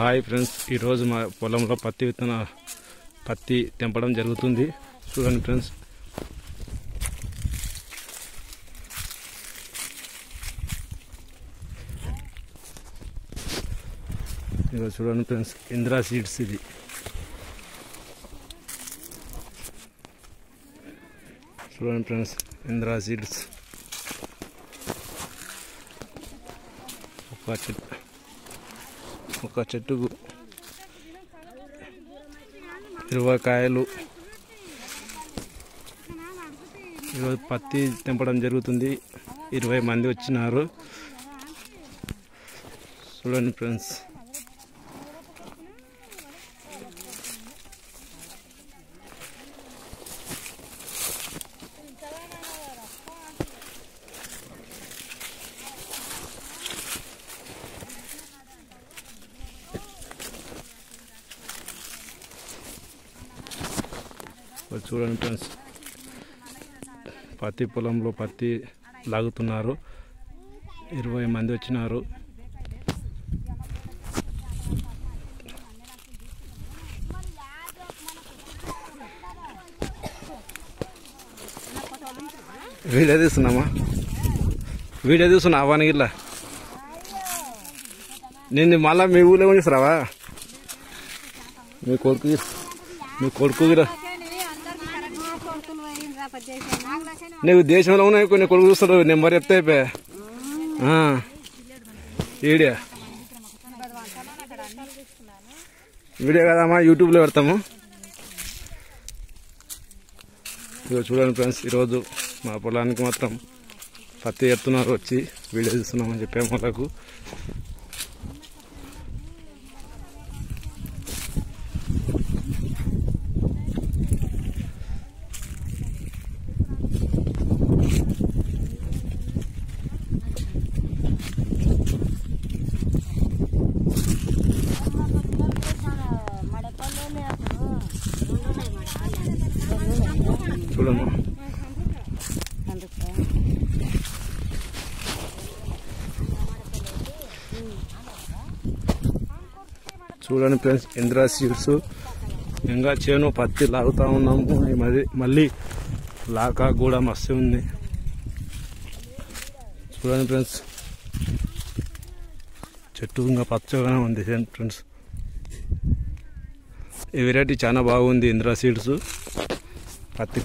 Hi friends, ఈరోజు మా పొలంలో పత్తి తెంపడం జరుగుతుంది. చూడండి ఫ్రెండ్స్, ఇదిగో చూడండి ఫ్రెండ్స్, ఇంద్రా సీడ్స్ ఇది. చూడండి ఫ్రెండ్స్, ఇంద్రా సీడ్స్ ఒక చెట్టుకు 20 కాయలు. ఈరోజు పత్తి తెంపడం జరుగుతుంది. 20 మంది వచ్చినారు. చూడండి ఫ్రెండ్స్, చూడండి ఫ్రెండ్స్, పత్తి పొలంలో పత్తి లాగుతున్నారు. 20 మంది వచ్చినారు. వీడియో తీస్తున్నావా ఇట్లా? నేను మళ్ళా మీ ఊళ్ళో తీసుకురావా? మీ కొడుకు గిరా నువ్వు దేశంలో ఉన్నాయి కొన్ని కొడుకు చూస్తాడు. నెంబర్ చెప్తే అయిపోయా. వీడియో కదమ్మా, యూట్యూబ్లో పెడతాము. ఇదిగో చూడండి ఫ్రెండ్స్, ఈరోజు మా పొలానికి మాత్రం పత్తి ఎత్తున్నారు. వచ్చి వీడియో తీస్తున్నామని చెప్పాము వాళ్ళకు. చూడమ్మా, చూడండి ఫ్రెండ్స్, ఇంద్రా సీడ్స్. ఇంకా చేను పత్తి లాగుతా ఉన్నాము. మళ్ళీ లాకా కూడా మస్తు ఉంది. చూడండి ఫ్రెండ్స్, చెట్టు ఇంకా పచ్చగానే ఉంది ఫ్రెండ్స్. ఈ వెరైటీ చాలా బాగుంది, ఇంద్రా సీడ్స్ పత్తి.